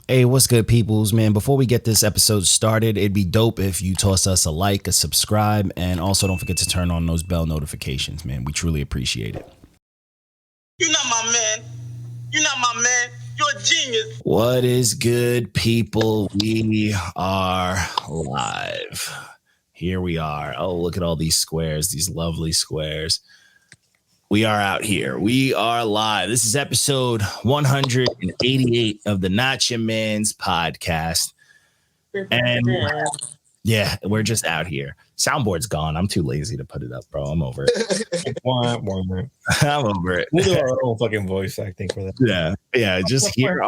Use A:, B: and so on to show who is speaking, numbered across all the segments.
A: Hey, what's good, peoples, man? Before we get this episode started, it'd be dope if you toss us a like, a subscribe, and also don't forget to turn on those bell notifications, man. We truly appreciate it.
B: You're not my man. You're not my man. You're a genius.
A: What is good, people? We are live. Here we are. Oh, look at all these squares, these lovely squares. We are out here. We are live. This is episode 188 of the NotYamanz podcast. And yeah, we're just out here. Soundboard's gone. I'm too lazy to put it up, bro. I'm over it. I'm over it.
C: We'll do our own fucking voice acting for that.
A: Yeah. Just here.
D: I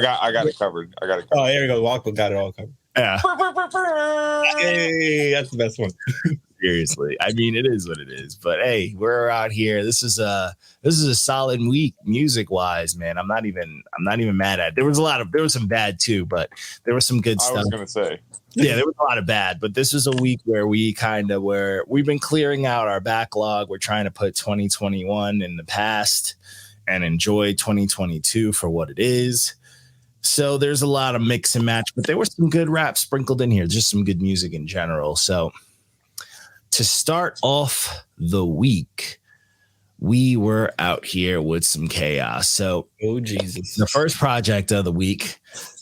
D: got it covered.
C: Oh, there we go. Walk got it all covered.
A: Yeah.
C: Hey, that's the best one.
A: Seriously, I mean, it is what it is. But hey, we're out here. This is a solid week music wise, man. I'm not even mad at it. There was some bad too, but there was some good stuff.
D: I was gonna say,
A: yeah, there was a lot of bad, but this was a week where we've been clearing out our backlog. We're trying to put 2021 in the past and enjoy 2022 for what it is. So there's a lot of mix and match, but there was some good rap sprinkled in here, just some good music in general. So to start off the week, we were out here with some chaos. So,
C: oh Jesus,
A: the first project of the week.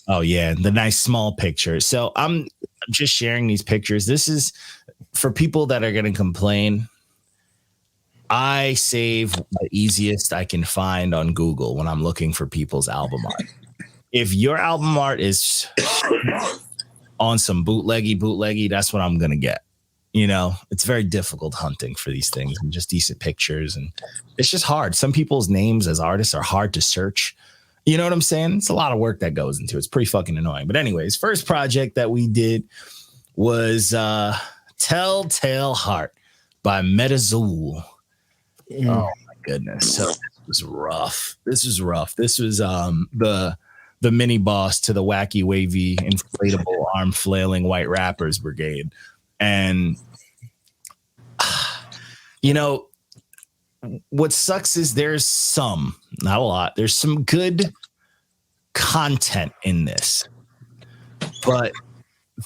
A: Oh yeah, the nice small picture. So I'm just sharing these pictures. This is for people that are going to complain. I save the easiest I can find on Google when I'm looking for people's album art. If your album art is on some bootleggy, that's what I'm going to get. You know, it's very difficult hunting for these things and just decent pictures. And it's just hard. Some people's names as artists are hard to search. You know what I'm saying? It's a lot of work that goes into it. It's pretty fucking annoying. But anyways, first project that we did was Telltale Heart by Metazul. Oh my goodness. So this was rough. This was the mini boss to the wacky, wavy, inflatable, arm flailing white rappers brigade. And, you know, what sucks is there's some, not a lot, there's some good content in this, but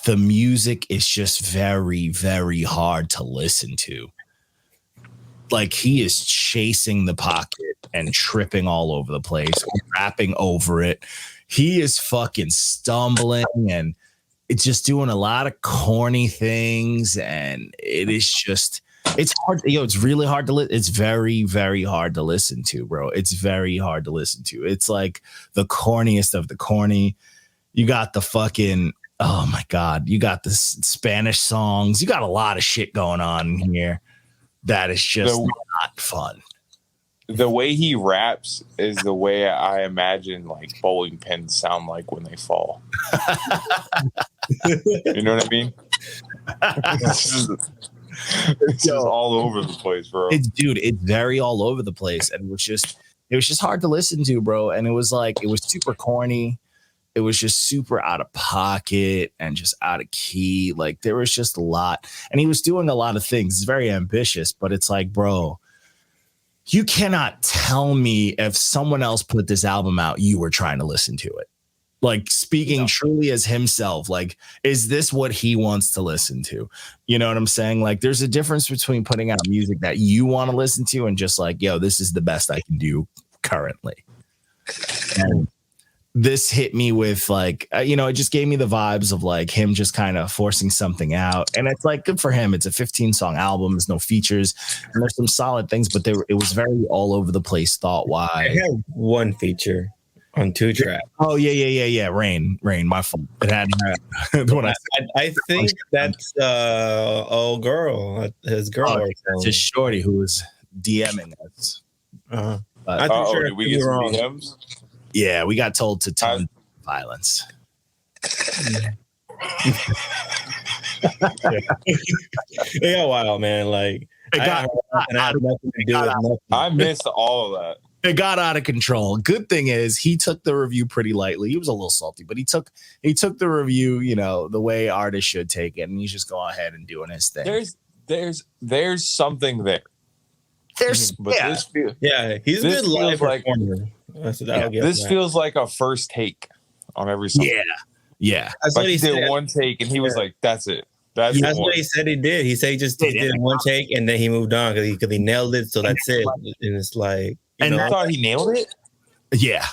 A: the music is just very, very hard to listen to. Like, he is chasing the pocket and tripping all over the place, rapping over it. He is fucking stumbling and it's just doing a lot of corny things, and it's hard. It's really hard to listen. It's very, very hard to listen to, bro. It's very hard to listen to. It's like the corniest of the corny. You got the fucking, oh my God, you got the Spanish songs. You got a lot of shit going on here that is just not fun.
D: The way he raps is the way I imagine like bowling pins sound like when they fall. You know what I mean? It's just all over the place, bro.
A: It's very all over the place. And it was just hard to listen to, bro. And it was super corny. It was just super out of pocket and just out of key. Like, there was just a lot. And he was doing a lot of things. It's very ambitious, but it's like, bro, you cannot tell me if someone else put this album out, you were trying to listen to it. Like, speaking truly as himself, like, is this what he wants to listen to? You know what I'm saying? Like, there's a difference between putting out music that you want to listen to and just like, yo, this is the best I can do currently. And this hit me with like, it just gave me the vibes of like him just kind of forcing something out. And it's like, good for him. It's a 15-song album. There's no features. And there's some solid things, but it was very all over the place thought-wise.
C: I had one feature on 2 tracks.
A: Oh, yeah. Rain, my fault. It had
C: I think that's old girl, his girl.
A: It's just Shorty who was DMing us.
C: Uh-huh.
D: Did we get some DMs?
A: Yeah, we got told to tone violence.
C: Yeah, wow, man. Like,
D: I missed all of that.
A: It got out of control. Good thing is he took the review pretty lightly. He was a little salty, but he took the review, the way artists should take it, and he's just going ahead and doing his thing.
D: There's something there.
A: He's a good live performer.
D: This feels like a first take on every song.
A: Yeah.
C: That's
D: Like
C: what
D: he
C: he
D: did
C: said.
D: one take, and he was like, "That's it. That's
C: what he said he did. He said he did one take, and then he moved on because he nailed it. So that's it. And it's like,
D: I thought he nailed it.
A: Yeah.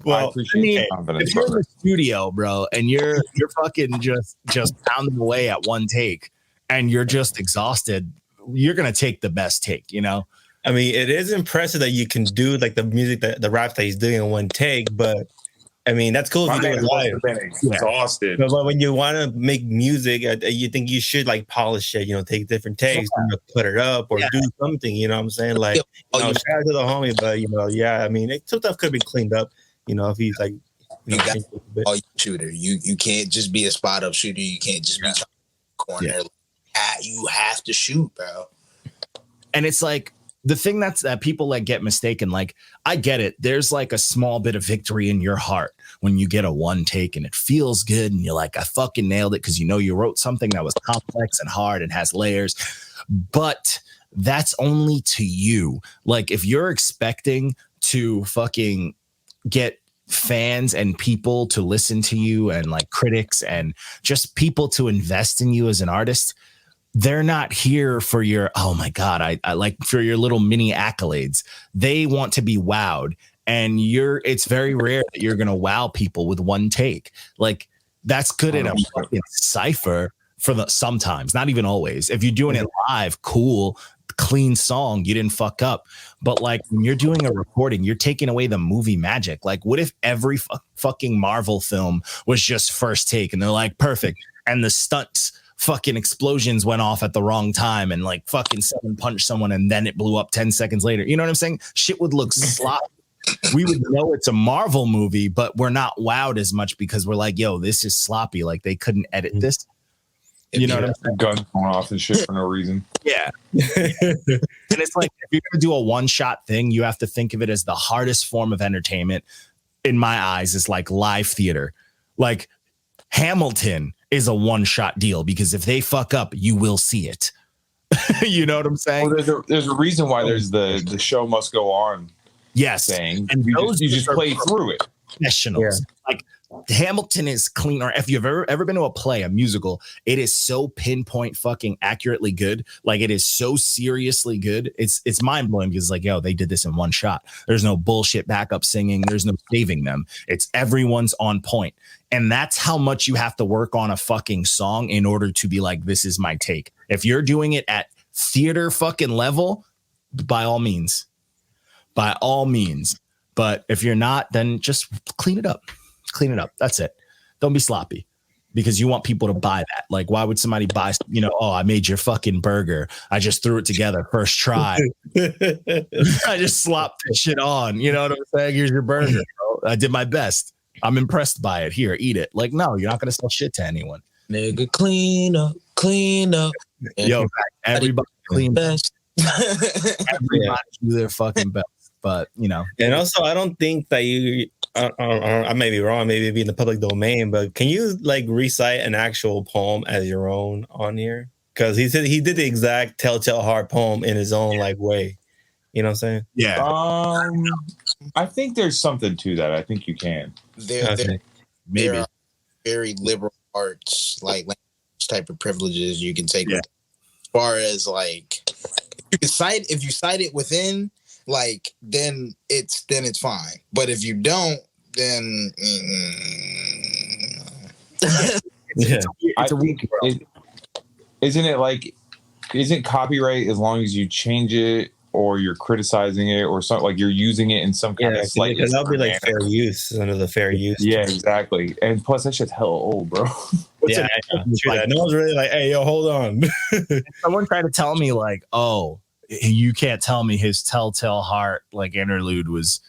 D: Well, I appreciate confidence.
A: If you're in the studio, bro, and you're fucking just pounding away at one take, and you're just exhausted, you're gonna take the best take, you know.
C: I mean, it is impressive that you can do like the music, the rap that he's doing in one take, but I mean, that's cool if you do it live.
D: Exhausted.
C: But when you want to make music, you think you should like polish it, take different takes, put it up or do something, you know what I'm saying? Like, shout out to the homie, but I mean, some stuff could be cleaned up, if he's like,
E: you got all you shooter. You can't just be a spot up shooter. You can't just be corner. Yeah. You have to shoot, bro.
A: And it's like, the thing that people like get mistaken, like I get it. There's like a small bit of victory in your heart when you get a one take and it feels good and you're like, I fucking nailed it because you wrote something that was complex and hard and has layers. But that's only to you. Like if you're expecting to fucking get fans and people to listen to you and like critics and just people to invest in you as an artist, they're not here for your, oh my God, I like for your little mini accolades. They want to be wowed. And it's very rare that you're going to wow people with one take. Like that's good in a fucking cypher sometimes, not even always. If you're doing it live, cool, clean song, you didn't fuck up. But like when you're doing a recording, you're taking away the movie magic. Like what if every fucking Marvel film was just first take and they're like, perfect. And the stunts, fucking explosions went off at the wrong time and like fucking someone punched someone and then it blew up 10 seconds later. You know what I'm saying? Shit would look sloppy. We would know it's a Marvel movie, but we're not wowed as much because we're like, yo, this is sloppy. Like they couldn't edit this. You know what I'm saying?
D: Guns going off and shit for no reason.
A: Yeah. And it's like, if you're going to do a one-shot thing, you have to think of it as the hardest form of entertainment. In my eyes, is like live theater. Like Hamilton is a one-shot deal because if they fuck up, you will see it. You know what I'm saying?
D: Well, there's a reason why there's the show must go on.
A: Yes,
D: saying
A: and
D: you just play through it.
A: Professionals. Like Hamilton is clean. Or if you've ever been to a play, a musical, it is so pinpoint fucking accurately good. Like it is so seriously good. It's mind blowing because like, yo, they did this in one shot. There's no bullshit backup singing. There's no saving them. It's everyone's on point. And that's how much you have to work on a fucking song in order to be like, this is my take. If you're doing it at theater fucking level, by all means. But if you're not, then just clean it up. Clean it up. That's it. Don't be sloppy because you want people to buy that. Like, why would somebody buy, oh, I made your fucking burger. I just threw it together first try. I just slopped this shit on. You know what I'm saying? Here's your burger, bro. I did my best. I'm impressed by it. Here, eat it. Like, no, you're not going to sell shit to anyone.
E: Nigga, clean up.
A: Yo, everybody clean best. Everybody do their fucking best. But,
C: And also, I don't think that I may be wrong, maybe it'd be in the public domain, but can you like recite an actual poem as your own on here? Because he said he did the exact Telltale Heart poem in his own like way. You know what I'm saying?
A: Yeah.
D: I think there's something to that. I think you can.
E: There are very liberal arts, like type of privileges you can take. As far as like, if you cite it within, like then it's fine. But if you don't, then
A: it's a weak world.
D: Isn't copyright as long as you change it or you're criticizing it or something, like you're using it in some kind of slight,
C: because that'll be like fair use under the fair use.
D: Yeah, exactly. And plus that shit's hella old, bro.
C: Yeah, no one's really like, hey, yo, hold on.
A: Someone tried to tell me like, oh, you can't tell me his Telltale Heart like interlude was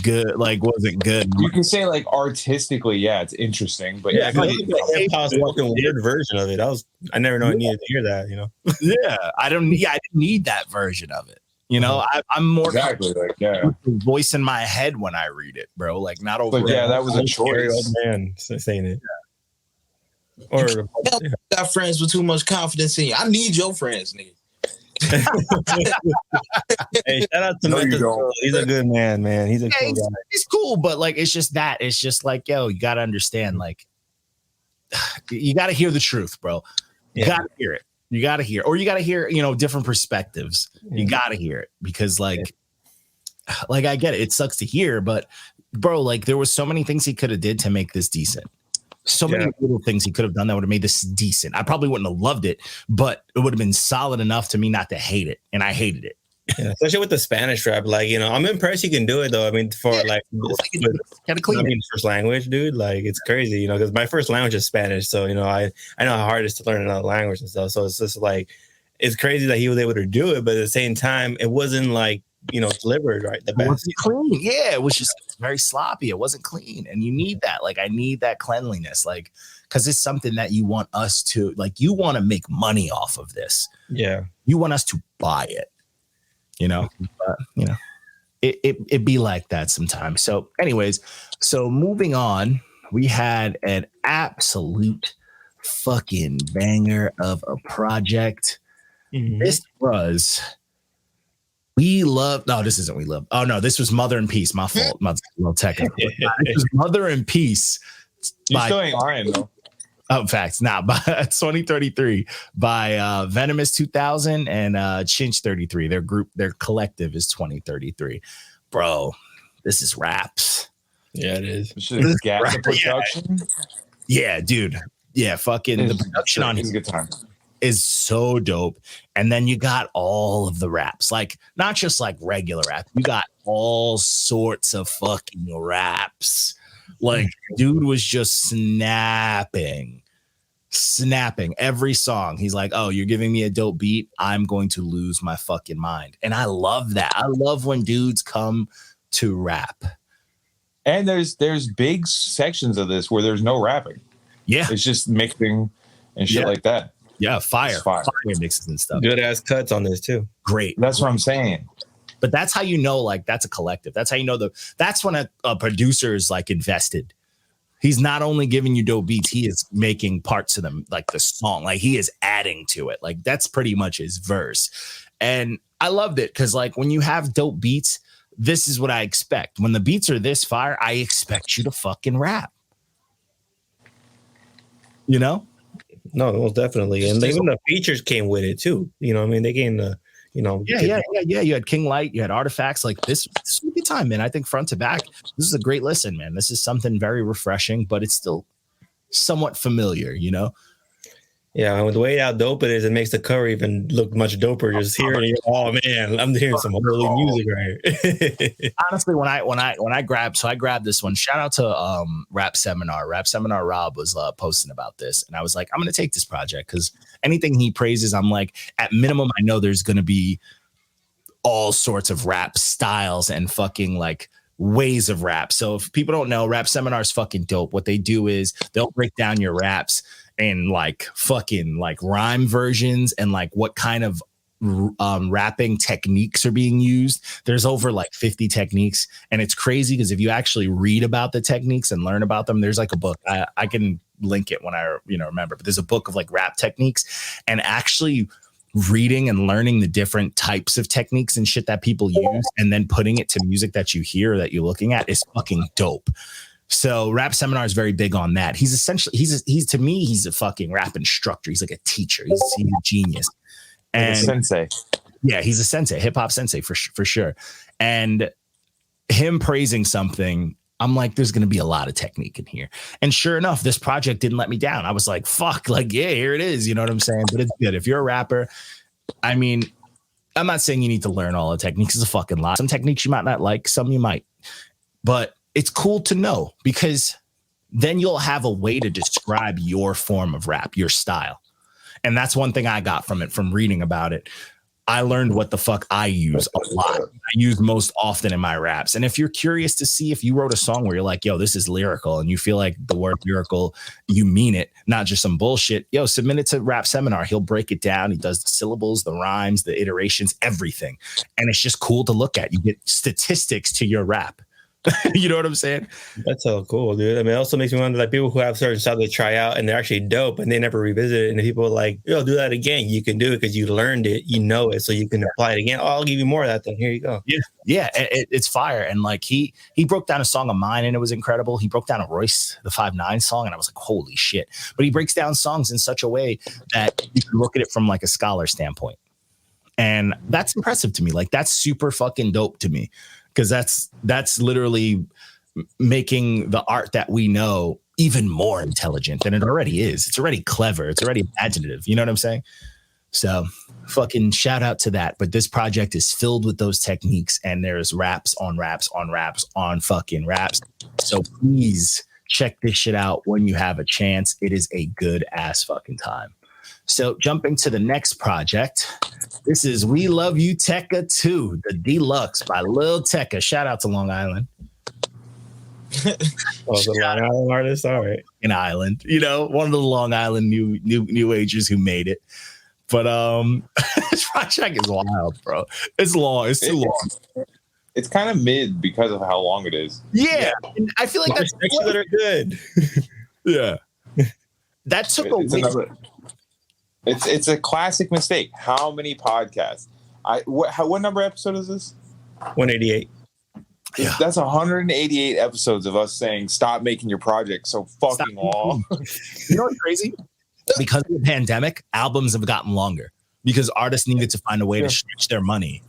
A: good. Like, wasn't good.
D: You can say like artistically, yeah, it's interesting, but
C: yeah, hip-hop's fucking weird version of it. I never know I needed to hear that,
A: I didn't need that version of it. I'm more
D: exactly like
A: voice in my head when I read it, bro. Like not over.
D: But that was a choice.
C: Old man saying it.
E: Or got friends with too much confidence in you. I need your friends, nigga.
C: Hey, shout out to
D: No, you
C: Metazul.
D: don't.
C: He's a good man. He's a
A: Yeah,
C: cool guy.
A: it's cool, but like it's just like, yo, you gotta understand, like you gotta hear the truth, bro. You gotta hear it. You gotta hear, or you gotta hear, different perspectives. You gotta hear it because like I get it. It sucks to hear, but bro, like there was so many things he could have did to make this decent. So many little things he could have done that would have made this decent. I probably wouldn't have loved it, but it would have been solid enough to me not to hate it. And I hated it.
C: Yeah, especially with the Spanish rap. Like, I'm impressed you can do it though. I mean, for like
A: Gotta clean
C: first language, dude. Like it's crazy, because my first language is Spanish. So, I know how hard it is to learn another language and stuff. So it's just like it's crazy that he was able to do it, but at the same time, it wasn't like delivered right the best.
A: It wasn't clean. Yeah, it was just very sloppy. It wasn't clean. And you need that. Like, I need that cleanliness. Like, because it's something that you want us to, like, you want to make money off of this.
C: Yeah.
A: You want us to buy it. But, it be like that sometimes. So anyways, moving on, we had an absolute fucking banger of a project. Mm-hmm. This was this isn't We Love. Oh no, this was Mother in Peace. My fault. Tecca. This was Mother in Peace.
D: You still ain't lying though.
A: Oh, facts. By 2033 by Venomous 2000 and Chinch 33. Their collective is 2033. Bro, this is raps.
C: Yeah, it is.
D: This is gas production.
A: Yeah, dude. Yeah, fucking the production on his
D: good time
A: is so dope. And then you got all of the raps, like not just like regular rap. You got all sorts of fucking raps. Like, dude was just snapping every song. He's like, oh, you're giving me a dope beat, I'm going to lose my fucking mind. And I love that. I love when dudes come to rap.
D: And there's big sections of this where there's no rapping.
A: Yeah.
D: It's just mixing and shit like that.
A: Yeah, fire mixes and stuff.
C: Good ass cuts on this too.
A: Great.
D: That's what I'm saying.
A: But that's how like that's a collective. That's how that's when a producer is like invested. He's not only giving you dope beats, he is making parts of them, like the song, like he is adding to it. Like that's pretty much his verse. And I loved it because like when you have dope beats, this is what I expect. When the beats are this fire, I expect you to fucking rap.
C: No, most definitely. And even the features came with it too. I mean, they came the Yeah.
A: You had King Light, you had Artifacts. Like this was a good time, man. I think front to back, this is a great listen, man. This is something very refreshing, but it's still somewhat familiar,
C: Yeah, and the way how dope it is, it makes the cover even look much doper. Just hearing it, oh man, I'm hearing some holy music right here.
A: Honestly, when I grabbed this one. Shout out to Rap Seminar. Rap Seminar Rob was posting about this, and I was like, I'm gonna take this project because anything he praises, I'm like, at minimum, I know there's gonna be all sorts of rap styles and fucking like ways of rap. So if people don't know, Rap Seminar is fucking dope. What they do is they'll break down your raps and like fucking like rhyme versions and like what kind of rapping techniques are being used. There's over like 50 techniques, and it's crazy because if you actually read about the techniques and learn about them, there's like a book. I can link it when I remember, but there's a book of like rap techniques, and actually reading and learning the different types of techniques and shit that people use and then putting it to music that you hear or that you're looking at is fucking dope. So Rap Seminar is very big on that. He's essentially, to me, he's a fucking rap instructor. He's like a teacher. He's a genius. And
D: a sensei.
A: Yeah, he's a sensei, hip hop sensei for sure. And him praising something, I'm like, there's going to be a lot of technique in here. And sure enough, this project didn't let me down. I was like, fuck, like, yeah, here it is. You know what I'm saying? But it's good. If you're a rapper, I mean, I'm not saying you need to learn all the techniques. It's a fucking lot. Some techniques you might not like, some you might. But it's cool to know because then you'll have a way to describe your form of rap, your style. And that's one thing I got from it, from reading about it. I learned what the fuck I use a lot. I use most often in my raps. And if you're curious to see if you wrote a song where you're like, yo, this is lyrical, and you feel like the word lyrical, you mean it, not just some bullshit, yo, submit it to Rap Seminar. He'll break it down. He does the syllables, the rhymes, the iterations, everything. And it's just cool to look at. You get statistics to your rap. You know what I'm saying?
C: That's so cool, dude. I mean, it also makes me wonder, like, people who have certain stuff they try out and they're actually dope and they never revisit it. And people are like, yo, do that again. You can do it because you learned it, you know it, so you can apply it again. Oh, I'll give you more of that. Then here you go.
A: Yeah, it's fire. And like he broke down a song of mine and it was incredible. He broke down a Royce the 5'9" song and I was like, holy shit. But he breaks down songs in such a way that you can look at it from like a scholar standpoint. And that's impressive to me. Like that's super fucking dope to me. Because that's literally making the art that we know even more intelligent than it already is. It's already clever. It's already imaginative. You know what I'm saying? So fucking shout out to that. But this project is filled with those techniques and there's raps on raps on raps on fucking raps. So please check this shit out when you have a chance. It is a good ass fucking time. So jumping to the next project. This is We Love You Tecca 2, the Deluxe by Lil Tecca. Shout out to Long Island.
C: The Long Island artist, all right.
A: In Island, you know, one of the Long Island new agers who made it. But this project is wild, bro. It's long. It's too long.
D: It's kind of mid because of how long it is.
A: Yeah. And I feel like
C: that's that are good.
A: Yeah. That took
D: It's a classic mistake. How many podcasts? What number episode is this?
C: 188.
A: Yeah.
D: That's 188 episodes of us saying stop making your project so fucking long.
A: You know what's crazy? Because of the pandemic, albums have gotten longer because artists needed to find a way to stretch their money.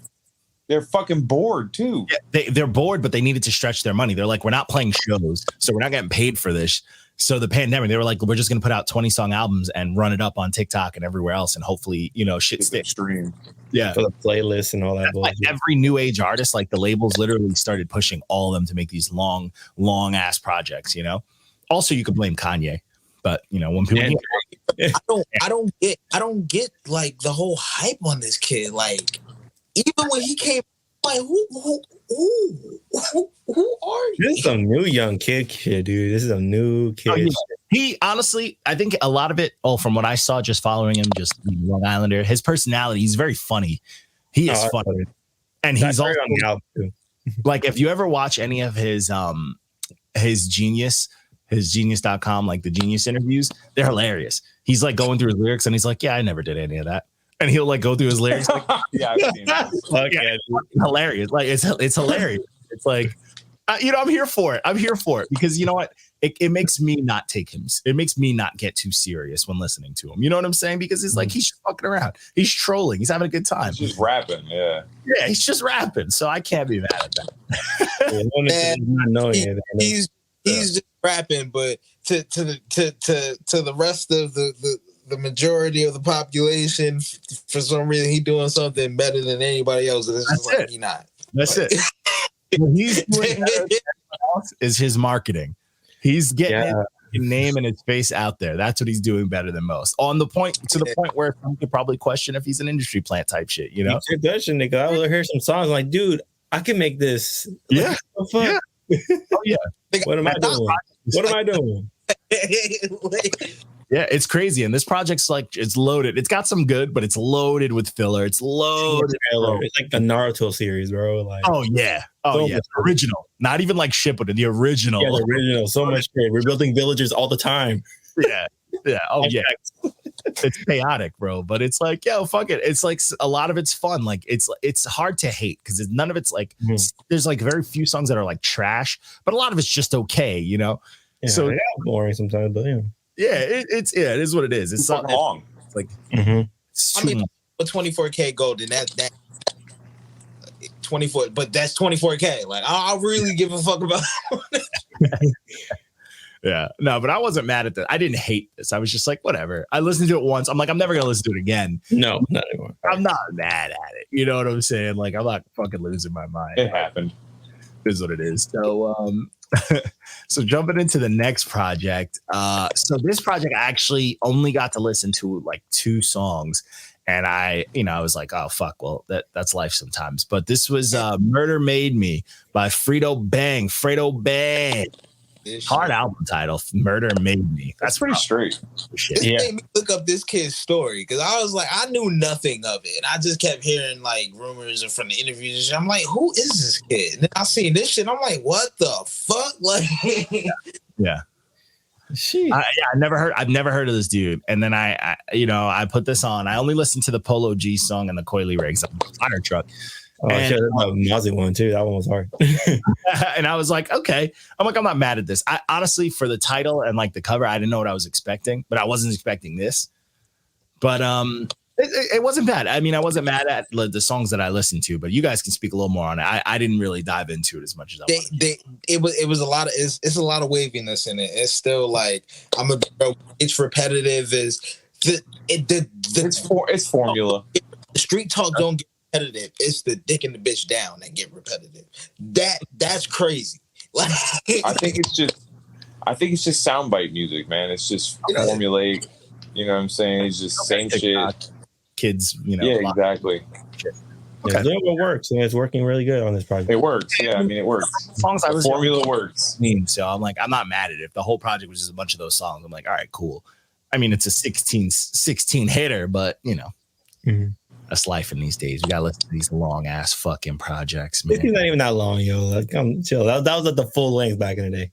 D: They're fucking bored too.
A: Yeah, they're bored, but they needed to stretch their money. They're like, we're not playing shows, so we're not getting paid for this. So the pandemic, they were like, we're just going to put out 20 song albums and run it up on TikTok and everywhere else. And hopefully, you know, shit sticks.
D: Stream.
A: Yeah.
C: For the playlist and all that.
A: Like every new age artist, like the labels literally started pushing all of them to make these long ass projects, you know? Also, you could blame Kanye, but you know, when people
E: I don't get like the whole hype on this kid. Like even when he came, like who are you?
C: This is some new young kid shit, dude. This is a new kid. Shit.
A: He honestly, I think a lot of it, from what I saw, just following him, just Long Islander, his personality, he's very funny. He is funny. And he's also on the album too. Like if you ever watch any of his genius.com, like the Genius interviews, they're hilarious. He's like going through his lyrics and he's like, yeah, I never did any of that. And he'll like go through his lyrics. Like,
D: yeah, I've seen that.
A: Yeah, hilarious. Like it's hilarious. It's like, you know, I'm here for it. I'm here for it because you know what? It makes me not take him. It makes me not get too serious when listening to him. You know what I'm saying? Because it's like he's just fucking around. He's trolling. He's having a good time.
D: He's just rapping. Yeah.
A: Yeah, he's just rapping. So I can't be mad at
E: that. He's just rapping, but to the rest of the majority of the population, for some reason, he's doing something better than anybody else. And it's just like he's not.
A: That's it. What he's doing is his marketing. He's getting his name and his face out there. That's what he's doing better than most. To the point where some could probably question if he's an industry plant type shit. You know,
C: nigga. I will hear some songs like, dude, I can make this.
A: Yeah.
C: Like,
A: Oh yeah.
C: What am I doing? What am I doing?
A: Yeah, it's crazy. And this project's like, it's loaded. It's got some good, but it's loaded with filler. It's loaded.
C: It's like the Naruto series, bro. Like,
A: oh yeah. Original. Not even like Shippuden, the original.
C: Yeah, the original. So much shit. We're building villages all the time.
A: Yeah. Yeah. Oh yeah. It's chaotic, bro. But it's like, yo, fuck it. It's like a lot of it's fun. Like it's hard to hate because none of it's like there's like very few songs that are like trash, but a lot of it's just okay, you know.
C: Yeah, so boring sometimes, but yeah.
A: Yeah, it is what it is. It's something
D: long.
A: It's like
E: I mean, with 24K gold, and that 24, but that's 24K. Like I'll really give a fuck about.
A: Yeah, no, but I wasn't mad at that. I didn't hate this. I was just like, whatever. I listened to it once. I'm like, I'm never gonna listen to it again.
C: No, not anymore.
A: I'm not mad at it. You know what I'm saying? Like, I'm not fucking losing my mind.
D: It happened.
A: It is what it is. So, so jumping into the next project. So this project I actually only got to listen to like 2 songs. And I was like, oh, fuck. Well, that's life sometimes. But this was Murder Made Me by Fredo Bang. Hard album title, Murder Made Me. That's
D: pretty straight.
A: Shit.
E: It made me look up this kid's story because I was like, I knew nothing of it. And I just kept hearing like rumors and from the interviews and shit. I'm like, who is this kid? And then I seen this shit. I'm like, what the fuck? Like,
A: yeah. I've never heard of this dude. And then I put this on. I only listened to the Polo G song and the Coily Rigs on the fire truck.
C: Oh, shit, that's a Mozzie one too. That one was hard.
A: And I was like, okay. I'm not mad at this. I honestly, for the title and like the cover, I didn't know what I was expecting, but I wasn't expecting this. But it wasn't bad. I mean, I wasn't mad at the songs that I listened to, but you guys can speak a little more on it. I didn't really dive into it as much as I wanted.
E: It was a lot of it's a lot of waviness in it. It's still like it's repetitive.
D: It's formula.
E: The street talk don't get repetitive. It's the dick and the bitch down that get repetitive. That's crazy. Like
D: I think it's just soundbite music, man. It's just formulaic. You know what I'm saying? It's just same shit.
A: Kids,
D: Yeah, exactly.
C: Okay. It works, and it's working really good on this project.
D: It works. Yeah, I mean, it works.
A: Songs
D: the formula works.
A: So I'm like, I'm not mad at it. If the whole project was just a bunch of those songs, I'm like, all right, cool. I mean, it's a 16 hitter, but that's life in these days. We gotta listen to these long ass fucking projects, man.
C: It's not even that long, yo. Like, I'm chill. That was at the full length back in the day.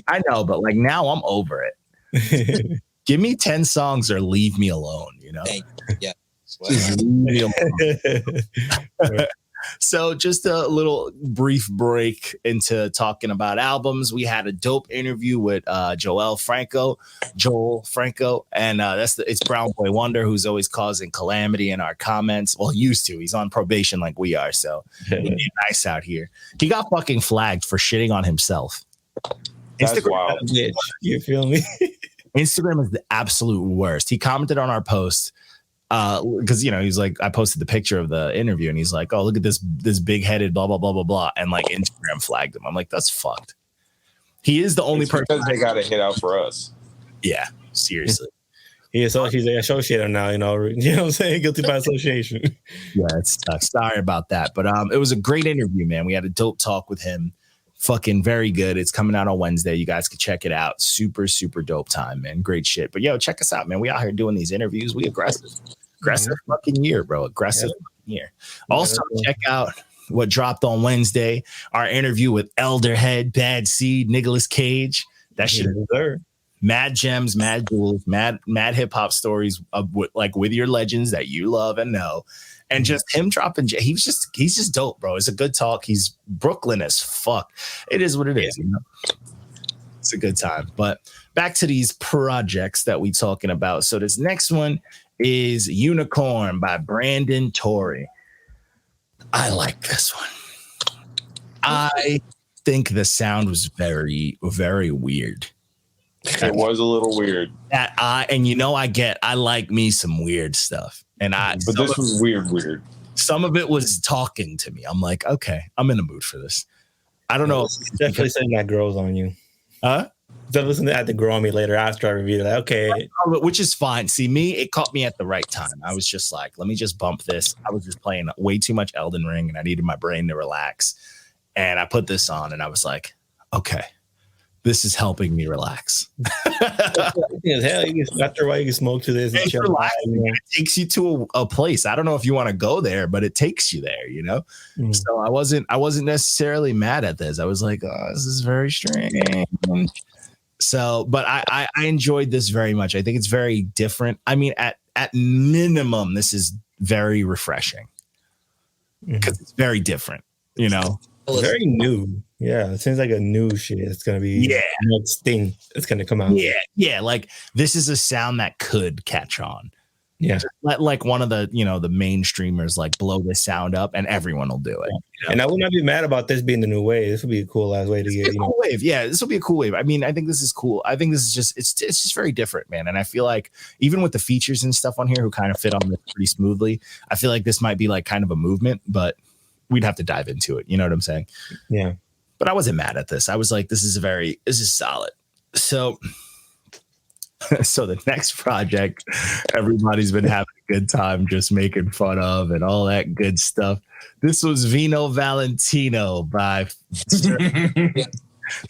A: I know, but like now I'm over it. Give me 10 songs or leave me alone, you know?
E: Yeah.
A: Just leave me alone. So just a little brief break into talking about albums. We had a dope interview with Joel Franco, and it's Brown Boy Wonder, who's always causing calamity in our comments. Well, used to. He's on probation like we are, so he's nice out here. He got fucking flagged for shitting on himself.
D: That's
A: Instagram,
D: wild.
C: You feel me?
A: Instagram is the absolute worst. He commented on our post because he's like, I posted the picture of the interview and he's like, oh, look at this big headed blah blah blah blah blah, and like Instagram flagged him. I'm like, that's fucked. He is the only person
D: because they got a hit out for us.
A: Yeah, seriously.
C: He's an associator now, you know what I'm saying? Guilty by association.
A: Yeah, it's sorry about that, but it was a great interview, man. We had a dope talk with him. Fucking very good. It's coming out on Wednesday. You guys can check it out. Super, super dope time, man. Great shit. But yo, check us out, man. We out here doing these interviews. We aggressive fucking year, bro. Aggressive fucking year. Also, check out what dropped on Wednesday. Our interview with Elderhead, Bad Seed, Nicolas Cage. That shit is there. Mad gems, mad jewels, mad hip hop stories with your legends that you love and know. And just him dropping, he's just dope, bro. It's a good talk. He's Brooklyn as fuck. It is what it is, you know. It's a good time. But back to these projects that we talking about. So this next one is Unicorn by Brandon Tory. I like this one. I think the sound was very, very weird.
D: It was a little weird.
A: I like me some weird stuff.
D: But this was weird.
A: Some of it was talking to me. I'm like, okay, I'm in the mood for this. I don't know.
C: Definitely something that grows on you.
A: Huh?
C: Definitely something that had to grow on me later after I reviewed it. Like, okay.
A: Which is fine. See, it caught me at the right time. I was just like, let me just bump this. I was just playing way too much Elden Ring and I needed my brain to relax. And I put this on and I was like, okay, this is helping me relax.
C: Hell, after a while you can smoke to this.
A: It's relaxing. It takes you to a place. I don't know if you want to go there, but it takes you there, you know? So I wasn't necessarily mad at this. I was like, oh, this is very strange. So, but I enjoyed this very much. I think it's very different. I mean, at minimum, this is very refreshing because it's very different, you know?
C: Very new. Yeah, it seems like a new shit. It's gonna be next thing. It's gonna come out.
A: Yeah. Like this is a sound that could catch on.
C: Yeah,
A: just let like one of the the main streamers like blow this sound up, and everyone will do it.
C: You know? And I would not be mad about this being the new wave. This would be a cool ass way to get.
A: Cool wave. Yeah, this will be a cool wave. I mean, I think this is cool. I think this is just it's just very different, man. And I feel like even with the features and stuff on here, who kind of fit on this pretty smoothly, I feel like this might be like kind of a movement, but we'd have to dive into it. You know what I'm saying?
C: Yeah.
A: But I wasn't mad at this. I was like, this is solid. So the next project, everybody's been having a good time just making fun of and all that good stuff. This was Vino Valentino by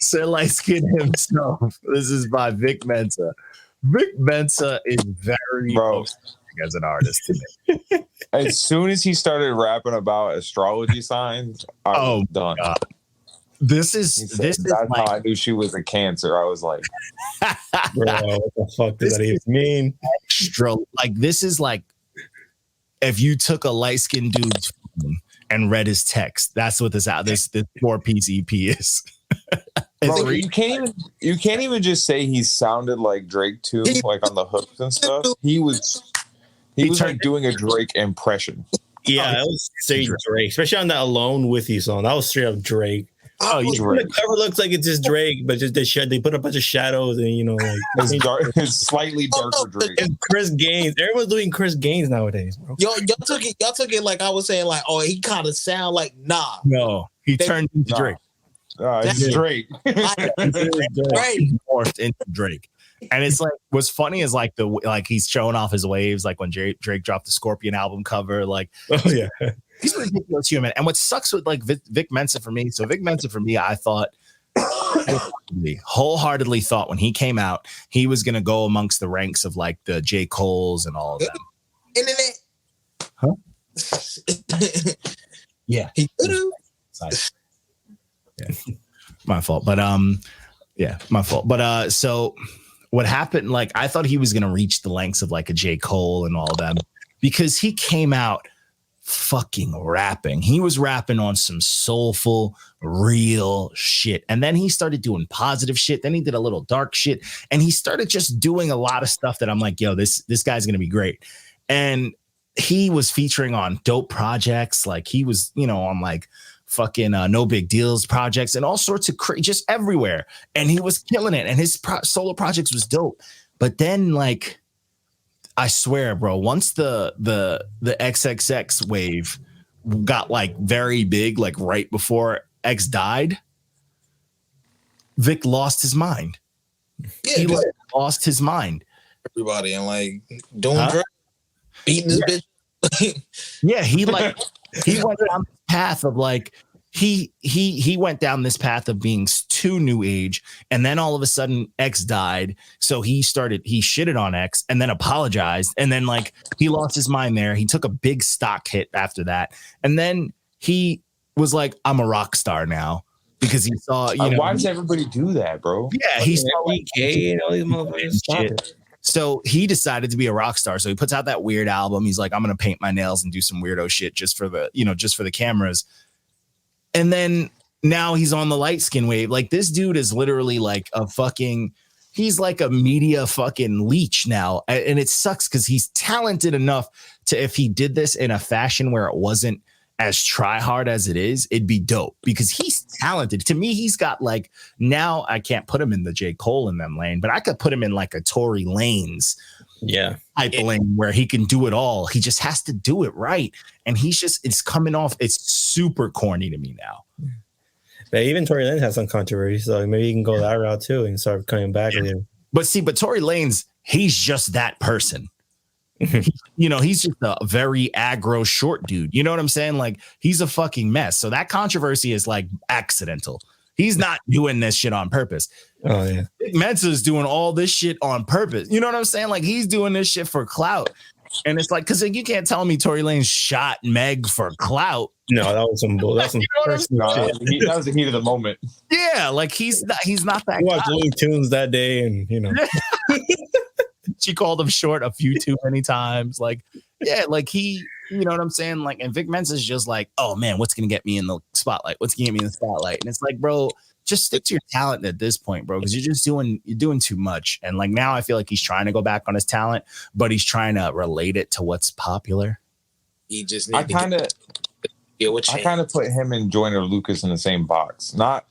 A: Sir Light Skin himself. This is by Vic Mensa. Vic Mensa is very as an artist to me.
D: As soon as he started rapping about astrology signs, I was done.
A: God. This is
D: that's how I knew she was a Cancer. I was like,
C: bro, what the fuck does that even mean?
A: Extra, like this is like if you took a light skinned dude's phone and read his text. That's what this 4-piece EP is.
D: Bro, you can't even just say he sounded like Drake too, like on the hooks and stuff. He was like doing a Drake impression.
C: Yeah, it was straight Drake, especially on that Alone With You song. That was straight up Drake. The cover looks like it's just Drake, but just they put a bunch of shadows and like
D: it's slightly darker Drake.
C: And Chris Gaines. Everyone's doing Chris Gaines nowadays, bro.
E: Y'all took it like I was saying, like, oh, he kind of sound like
A: No, he turned into Drake.
D: It's Drake.
E: Right.
A: Morphed into Drake. And it's like what's funny is like he's showing off his waves, like when Drake dropped the Scorpion album cover, like he's a ridiculous human. And what sucks with like Vic Mensa for me, I thought wholeheartedly thought when he came out, he was gonna go amongst the ranks of like the J. Cole's and all of them.
E: Internet.
A: Yeah.
E: He could have.
A: Yeah. My fault. But my fault. But so what happened, like I thought he was gonna reach the lengths of like a J. Cole and all of them because he came out fucking rapping. He was rapping on some soulful, real shit. And then he started doing positive shit. Then he did a little dark shit. And he started just doing a lot of stuff that I'm like, yo, this guy's gonna be great. And he was featuring on dope projects. Like he was, on like fucking No Big Deals projects and all sorts of just everywhere. And he was killing it. And his solo projects was dope. But then like, I swear, bro, once the XXX wave got like very big, like right before X died, Vic lost his mind.
E: Yeah,
A: he lost his mind.
E: Everybody and like doing drugs, beating this bitch.
A: Yeah, he went down this path of like he went down this path of being too new age, and then all of a sudden X died, so he shitted on X and then apologized, and then like he lost his mind there. He took a big stock hit after that, and then he was like, I'm a rock star now because he saw
D: why does everybody do that, bro?
A: Yeah, he saw like
C: and all these motherfuckers shit.
A: So he decided to be a rock star. So he puts out that weird album. He's like, I'm gonna paint my nails and do some weirdo shit just for the cameras. And then now he's on the light skin wave. Like this dude is literally like he's like a media fucking leech now. And it sucks because he's talented enough to, if he did this in a fashion where it wasn't as try hard as it is, it'd be dope because he's talented. To me, he's got like, now I can't put him in the J. Cole in them lane, but I could put him in like a Tory Lanez type lane where he can do it all. He just has to do it right. And it's coming off. It's super corny to me now.
C: But even Tory Lanez has some controversy, so maybe you can go that route too and start coming back with him.
A: But Tory Lanez, he's just that person. He's just a very aggro short dude. You know what I'm saying? Like he's a fucking mess. So that controversy is like accidental. He's not doing this shit on purpose.
C: Oh yeah.
A: Mensa is doing all this shit on purpose. You know what I'm saying? Like he's doing this shit for clout. And it's like, because like, you can't tell me Tory Lanez shot Meg for clout.
C: No, that was some bull. That's some personal shit.
D: That was the heat of the moment.
A: Yeah, like he's not that.
C: We watched Looney Tunes that day, and
A: she called him short a few too many times. Like, yeah, like you know what I'm saying? Like, and Vic Mensa is just like, oh man, what's gonna get me in the spotlight? What's gonna get me in the spotlight? And it's like, bro, just stick to your talent at this point, bro, because you're doing too much. And like now I feel like he's trying to go back on his talent, but he's trying to relate it to what's popular.
E: He just
D: I kind of put him and Joyner Lucas in the same box, not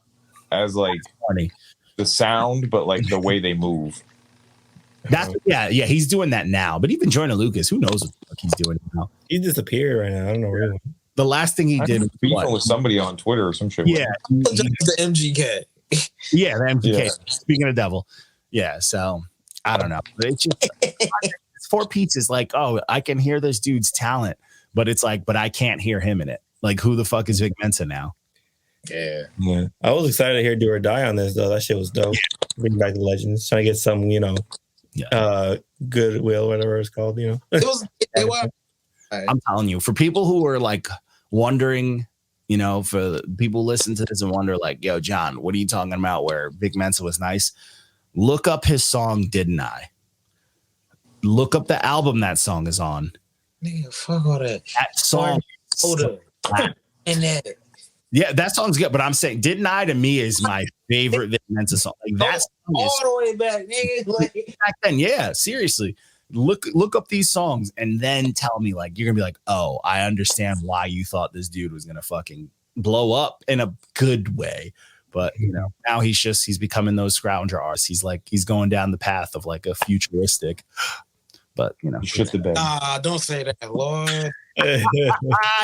D: as like
A: funny
D: the sound, but like the way they move.
A: That's he's doing that now. But even Joyner Lucas, who knows what he's doing now?
C: He disappeared right now. I don't know really.
A: The last thing he did was
D: beefing with somebody on Twitter or some shit.
A: Yeah,
E: the MGK.
A: Yeah, the MGK. Yeah. Speaking of devil, yeah. So I don't know. It's just it's 4 pieces. Like, oh, I can hear this dude's talent, but it's like, but I can't hear him in it. Like, who the fuck is Vic Mensa now?
C: Yeah. I was excited to hear Do or Die on this though. That shit was dope. Bring back the legends. Trying to get some, goodwill, whatever it's called,
E: It was.
A: I'm telling you, for people who are like wondering, for people listen to this and wonder, like, yo, John, what are you talking about? Where Big Mensa was nice. Look up his song, Didn't I? Look up the album that song is on.
E: Nigga, fuck all that.
A: That song.
E: And that.
A: Yeah, that song's good, but I'm saying Didn't I to me is my favorite Big Mensa song. Like that song
E: all the way back, nigga. Like
A: back then, yeah, seriously. Look up these songs and then tell me, like, you're gonna be like, oh, I understand why you thought this dude was gonna fucking blow up in a good way. But now he's becoming those scrounger artists. He's going down the path of like a futuristic. But
D: you shit the bed.
E: Don't say that, Lord.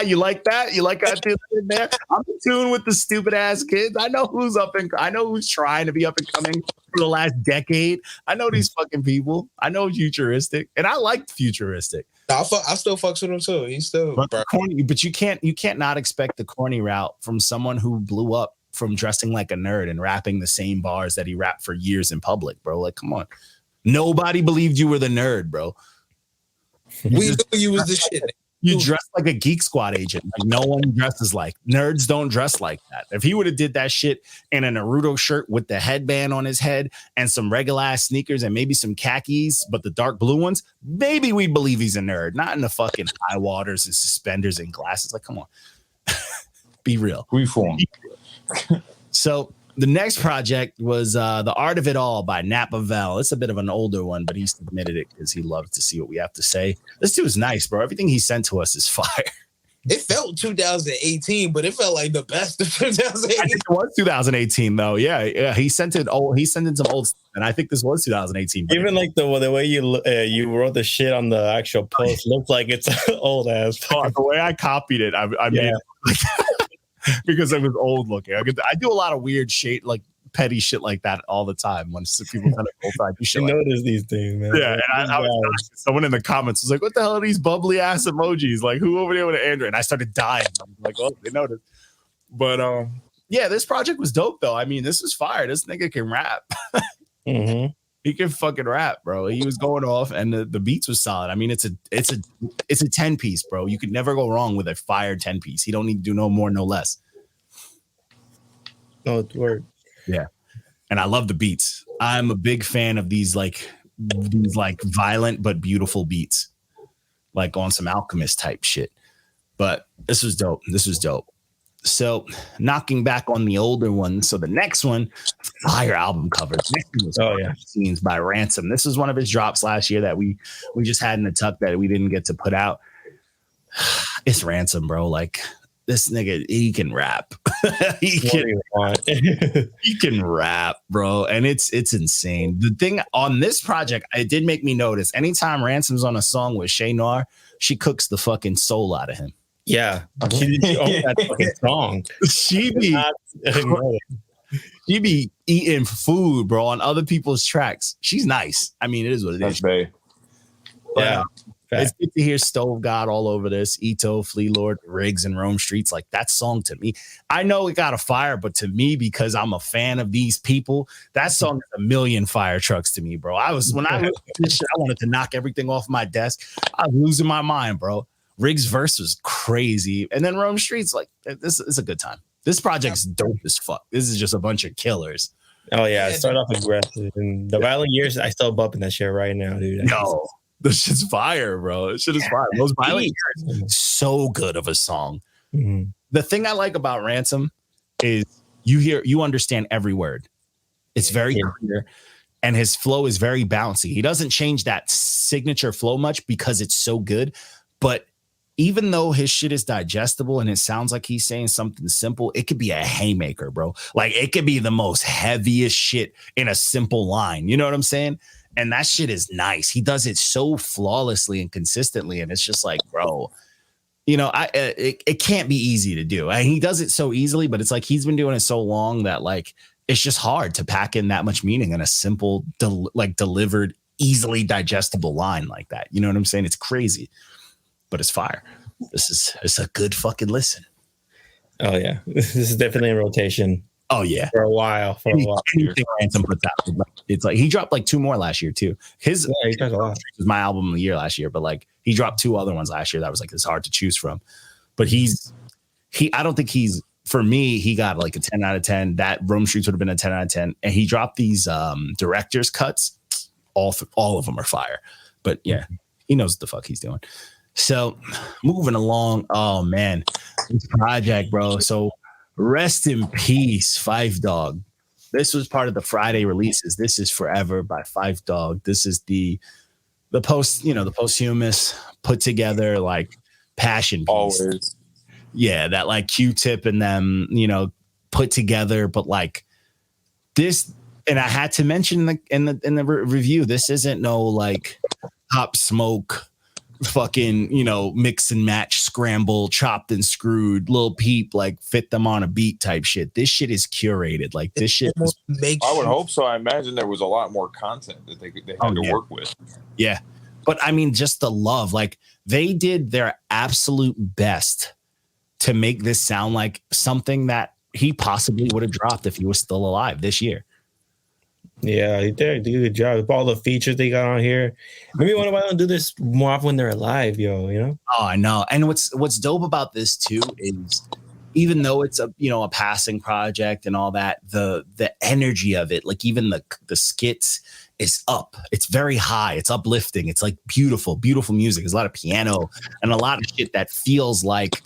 A: You like that? You like that dude in there? I'm in tune with the stupid ass kids. I know who's trying to be up and coming for the last decade. I know these fucking people. I know futuristic, and I like futuristic.
E: I still fucks with him too. He's still
A: corny, but you can't not expect the corny route from someone who blew up from dressing like a nerd and rapping the same bars that he rapped for years in public, bro. Like, come on. Nobody believed you were the nerd, bro.
E: We knew you was the shit.
A: You dress like a Geek Squad agent. Like, no one dresses like nerds don't dress like that. If he would have did that shit in a Naruto shirt with the headband on his head and some regular ass sneakers and maybe some khakis, but the dark blue ones, maybe we believe he's a nerd. Not in the fucking high waters and suspenders and glasses. Like, come on, be real.
D: Reform.
A: So the next project was The Art of It All by Nappavell. It's a bit of an older one, but he submitted it because he loves to see what we have to say. This dude is nice, bro. Everything he sent to us is fire.
E: It felt 2018, but it felt like the best of 2018.
A: I think it was 2018, though. Yeah. He sent in some old stuff, and I think this was 2018.
C: Even like the way you wrote the shit on the actual post looks like it's old ass.
A: The way I copied it, I made it because it was old looking. I do a lot of weird shit, like petty shit like that all the time. When people kind of I do shit.
C: You notice these things, man.
A: Yeah, and I was someone in the comments was like, "What the hell are these bubbly ass emojis? Like, who over there with an Android?" And I started dying. I'm like, "Oh, they noticed." But yeah, this project was dope though. I mean, this was fire. This nigga can rap.
C: Mm-hmm.
A: He can fucking rap, bro. He was going off, and the beats was solid. I mean, it's a 10-piece, bro. You could never go wrong with a fire 10-piece. He don't need to do no more, no less.
C: No, it's word.
A: Yeah, and I love the beats. I'm a big fan of these violent but beautiful beats, like on some Alchemist type shit. But this was dope. So knocking back on the older one. So the next one, fire album cover. Scenes by Ransom. This is one of his drops last year that we just had in the tuck that we didn't get to put out. It's Ransom, bro. Like, this nigga, he can rap. he can rap, bro. And it's insane. The thing on this project, it did make me notice, anytime Ransom's on a song with Shay Noir, she cooks the fucking soul out of him.
C: Yeah. She owns that fucking song.
A: She be eating food, bro, on other people's tracks. She's nice. I mean, it is what it is.
C: Yeah.
A: It's good to hear Stove God all over this. Ito, Flea Lord, Riggs, and Rome Streets. Like, that song to me, I know it got a fire, but to me, because I'm a fan of these people, that song is a million fire trucks to me, bro. When I was this shit, I wanted to knock everything off my desk. I was losing my mind, bro. Riggs' verse was crazy. And then Rome Streets, like, this is a good time. This project's dope as fuck. This is just a bunch of killers.
C: Oh, yeah. It started off aggressive. And the Violent Years, I still bumping that shit right now, dude.
A: No. This shit's fire, bro. This shit is fire. Those Violent Years, so good of a song.
C: Mm-hmm.
A: The thing I like about Ransom is you understand every word. It's very clear. And his flow is very bouncy. He doesn't change that signature flow much because it's so good. But even though his shit is digestible and it sounds like he's saying something simple, it could be a haymaker, bro. Like, it could be the most heaviest shit in a simple line. You know what I'm saying? And that shit is nice. He does it so flawlessly and consistently. And it's just like, bro, it can't be easy to do. He does it so easily, but it's like he's been doing it so long that, like, it's just hard to pack in that much meaning in a simple, delivered, easily digestible line like that. You know what I'm saying? It's crazy, but it's fire. It's a good fucking listen.
C: Oh yeah, this is definitely in rotation.
A: Oh yeah,
C: for a while.
A: Anything Ransom puts out, it's like he dropped like 2 more last year too. He dropped a lot. Was my album of the year last year, but like he dropped 2 other ones last year that was like it's hard to choose from. But I don't think he's, for me, he got like a 10 out of 10. That Rome Streets would have been a 10 out of 10. And he dropped these director's cuts. All of them are fire. But yeah, he knows what the fuck he's doing. So moving along. Oh man, this project, bro. So rest in peace, Phife Dawg. This was part of the Friday releases. This is Forever by Phife Dawg. This is the posthumous put together like passion piece.
D: Always.
A: Yeah, that like Q-Tip and them, put together, but like this, and I had to mention in the review, this isn't no like Pop Smoke fucking, mix and match, scramble, chopped and screwed, Lil Peep, like fit them on a beat type shit. This shit is curated. Like this shit.
D: I would hope so. I imagine there was a lot more content that they had to work with.
A: Yeah. But I mean, just the love, like they did their absolute best to make this sound like something that he possibly would have dropped if he was still alive this year.
C: Yeah, they did a good job with all the features they got on here. Maybe why don't do this more often when they're alive, Oh,
A: I know. And what's dope about this too is even though it's a passing project and all that, the energy of it, like even the skits is up. It's very high. It's uplifting. It's like beautiful, beautiful music. There's a lot of piano and a lot of shit that feels like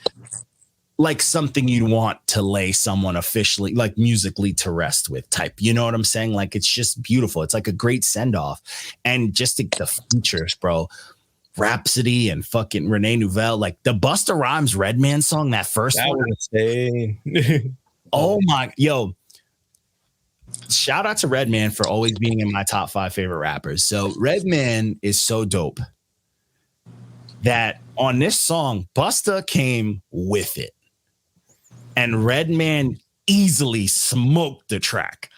A: something you'd want to lay someone officially, like musically to rest with type. You know what I'm saying? Like, it's just beautiful. It's like a great send off. And just the features, bro. Rhapsody and fucking Renee Nouvelle, like the Busta Rhymes Redman song, that first one.
C: Was insane.
A: Oh my, shout out to Redman for always being in my top 5 favorite rappers. So Redman is so dope that on this song, Busta came with it. And Redman easily smoked the track,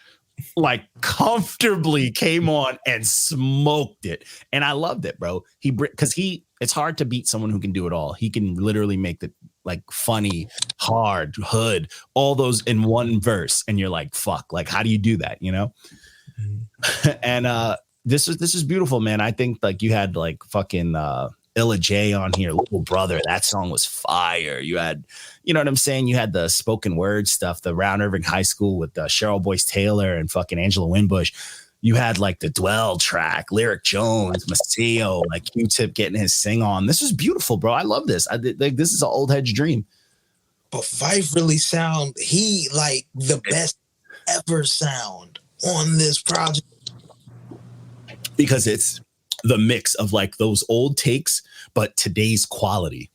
A: like comfortably came on and smoked it. And I loved it, bro. It's hard to beat someone who can do it all. He can literally make the like funny, hard, hood, all those in one verse. And you're like, fuck, like, how do you do that? And this is beautiful, man. I think like you had like fucking Illa J on here, Little Brother. That song was fire. You had, you know what I'm saying? You had the spoken word stuff, the Round Irving High School with Cheryl Boyce Taylor and fucking Angela Winbush. You had like the Dwell track, Lyric Jones, Maceo, like Q-Tip getting his sing on. This was beautiful, bro. I love this. This is an old head's dream.
E: But Phife really he like the best ever sound on this project.
A: Because it's the mix of like those old takes, but today's quality.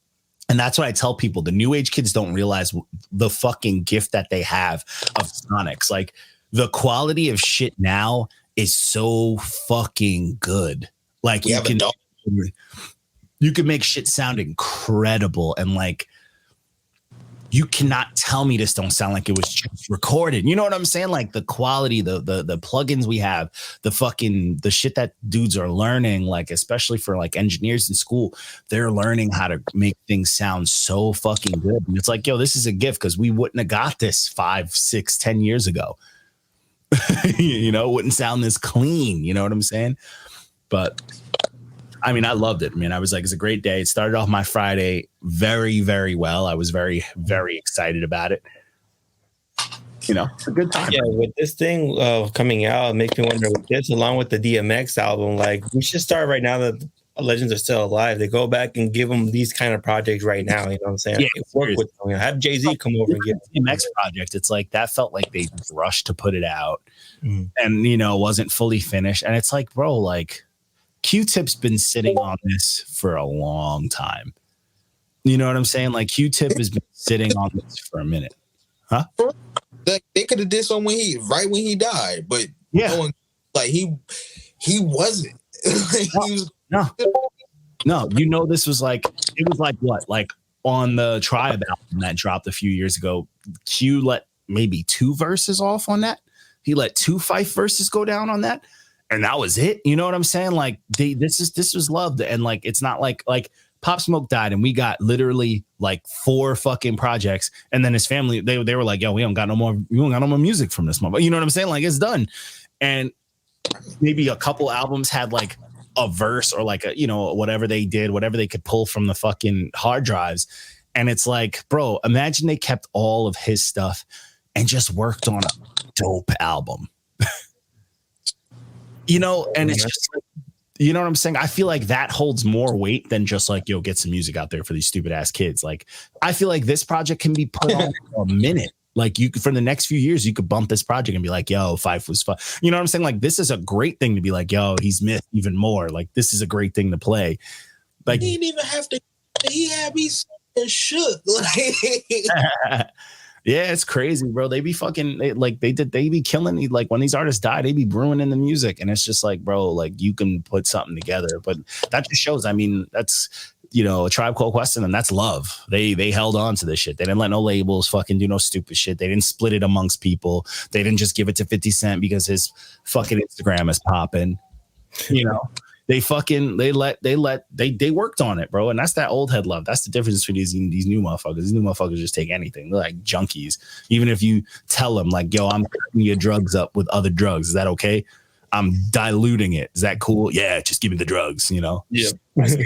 A: And that's what I tell people. The new age kids don't realize the fucking gift that they have of sonics. Like the quality of shit now is so fucking good. Like you can make shit sound incredible. And like, you cannot tell me this don't sound like it was just recorded. You know what I'm saying? Like the quality, the plugins we have, the shit that dudes are learning, like especially for like engineers in school, they're learning how to make things sound so fucking good. And it's like, yo, this is a gift because we wouldn't have got this 5, 6, 10 years ago. Wouldn't sound this clean. You know what I'm saying? But I mean, I loved it. I mean, I was like, it's a great day. It started off my Friday very, very well. I was very, very excited about it. It's a good time.
C: Yeah, with this thing coming out, it makes me wonder with this, along with the DMX album, like we should start right now that legends are still alive. They go back and give them these kind of projects right now. You know what I'm saying?
A: Yeah,
C: work with them. Have Jay-Z come over and give
A: DMX project. It's like that felt like they rushed to put it out and, wasn't fully finished. And it's like, bro, like, Q-Tip's been sitting on this for a long time. You know what I'm saying? Like Q-Tip has been sitting on this for a minute. Huh?
E: They could have did something when he died, but
A: yeah,
E: he wasn't.
A: No. This was like, it was like what? Like on the Tribe album that dropped a few years ago, Q let maybe 2 verses off on that. He let 2 Phife verses go down on that. And that was it. You know what I'm saying? Like this was loved. And like, it's not like Pop Smoke died, and we got literally like 4 fucking projects. And then his family, they were like, yo, we don't got no more music from this month. You know what I'm saying? Like, it's done. And maybe a couple albums had like a verse or like a, you know, whatever they did, whatever they could pull from the fucking hard drives. And it's like, bro, imagine they kept all of his stuff and just worked on a dope album. You know, and it's just like, you know what I'm saying? I feel like that holds more weight than just like, yo, get some music out there for these stupid ass kids. Like, I feel like this project can be put on for a minute. Like, you for the next few years, you could bump this project and be like, yo, Phife was fun. You know what I'm saying? Like, this is a great thing to be like, yo, he's missed even more. Like, this is a great thing to play. Like,
E: he didn't even have to. He had me shook. Like,
A: yeah, it's crazy, bro. They be fucking they be killing. Like, when these artists die, they be ruining the music, and it's just like, bro, like, you can put something together. But that just shows. I mean, that's, you know, A Tribe Called Quest, and that's love. They held on to this shit. They didn't let no labels fucking do no stupid shit. They didn't split it amongst people. They didn't just give it to 50 Cent because his fucking Instagram is popping. You know. They worked on it, bro. And that's that old head love. That's the difference between these new motherfuckers. These new motherfuckers just take anything. They're like junkies. Even if you tell them like, yo, I'm cutting your drugs up with other drugs. Is that okay? I'm diluting it. Is that cool? Yeah, just give me the drugs, you know?
C: Yeah.
E: Where's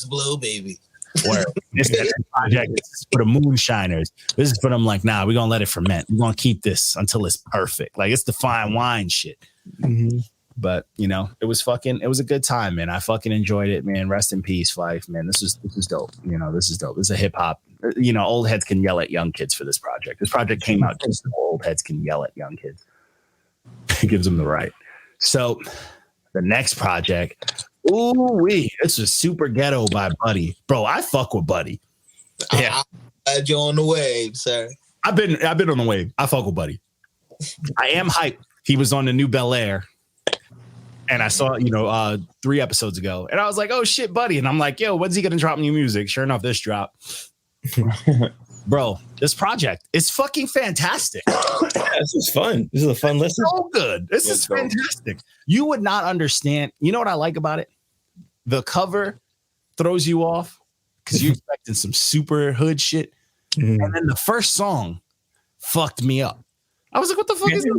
E: the blow, baby?
A: Where this project is for the moonshiners. This is for them like, nah, we're gonna let it ferment. We're gonna keep this until it's perfect. Like, it's the fine wine shit. Mm-hmm. But, you know, it was a good time, man. I fucking enjoyed it, man. Rest in peace, Phife, man. This is dope. You know, this is dope. This is a hip hop. You know, old heads can yell at young kids for this project. This project came out just so old heads can yell at young kids. It gives them the right. So the next project, this is Superghetto by Buddy. Bro, I fuck with Buddy.
E: Yeah. I'm glad you're on the wave, sir.
A: I've been on the wave. I fuck with Buddy. I am hyped. He was on the new Bel Air. And I saw, you know, 3 episodes ago, and I was like, oh shit, Buddy. And I'm like, yo, when's he gonna drop new music? Sure enough, this dropped. Bro, this project is fucking fantastic.
C: Yeah, this is fun. This is a fun listen.
A: So good. This is fantastic. You would not understand. You know what I like about it? The cover throws you off because you're expecting some super hood shit. And then the first song fucked me up. I was like, what the fuck is this?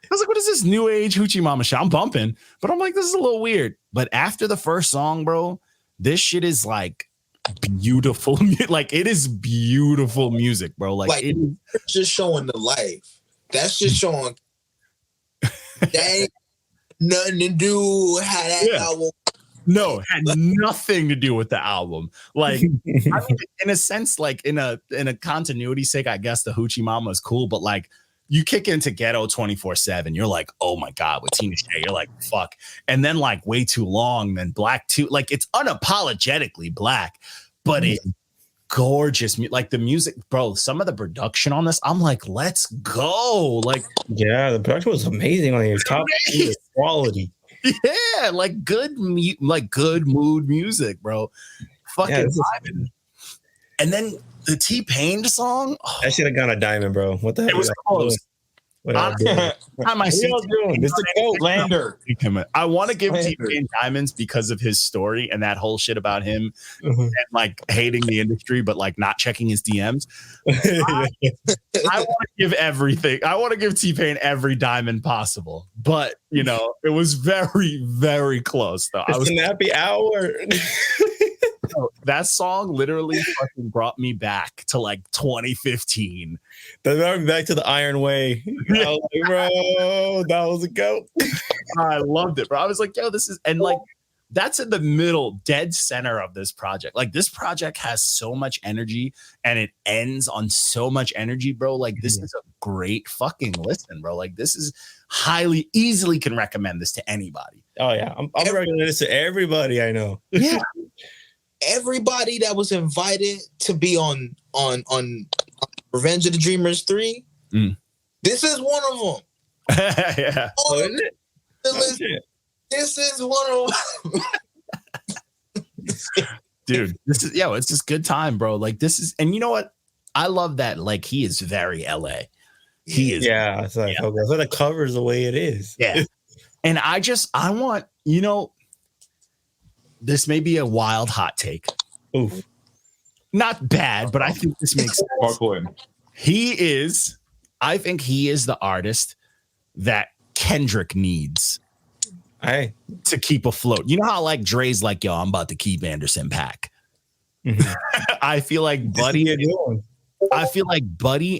A: I was like, what is this new age hoochie mama shit? I'm bumping, but I'm like, this is a little weird. But after the first song, bro, this shit is like beautiful. Like, it is beautiful music, bro. Like it is
E: just showing the life. That's just showing that ain't nothing to do how that album.
A: No, had nothing to do with the album. Like, I mean, in a sense, like in a continuity sake, I guess the hoochie mama is cool, but like, you kick into Ghetto 24/7. You're like, oh my God, with Tina Shay. You're like, fuck. And then like Way Too Long, then Black Too. Like, it's unapologetically black, but it's gorgeous. Like, the music, bro, some of the production on this, I'm like, let's go. Like,
C: yeah, the production was amazing on your top quality.
A: Yeah, like good mood music, bro. Fucking vibing. And then the T-Pain song,
C: I should have gone a diamond, bro. What the hell?
A: It was close. I want to give T-Pain diamonds because of his story and that whole shit about him and like hating the industry, but like not checking his DMs. I want to give everything. I want to give T-Pain every diamond possible, but you know, it was very, very close though.
C: It's an happy hour.
A: That song literally fucking brought me back to like 2015.
C: That brought me back to the Iron Way. I was like, bro, that was a goat.
A: I loved it, bro. I was like, yo, this is, and like, that's in the middle, dead center of this project. Like, this project has so much energy and it ends on so much energy, bro. Like, this is a great fucking listen, bro. Like, this is easily can recommend this to anybody.
C: Oh yeah. I'm recommending this to everybody I know.
A: Yeah.
E: Everybody that was invited to be on Revenge of the Dreamers 3, this is one of them.
A: Yeah.
C: Oh, is it?
E: This is one of them.
A: Dude, this is, it's just good time, bro. Like, this is, and you know what? I love that. Like, he is very LA. He is.
C: Yeah. It's like, okay, so the cover's the way it is.
A: Yeah. And I want, you know, this may be a wild hot take,
C: Oof.
A: Not bad, but I think this makes sense.
D: Buckle in.
A: I think he is the artist that Kendrick needs to keep afloat. You know how like Dre's like, yo, I'm about to keep Anderson .Paak. Mm-hmm. I feel like Buddy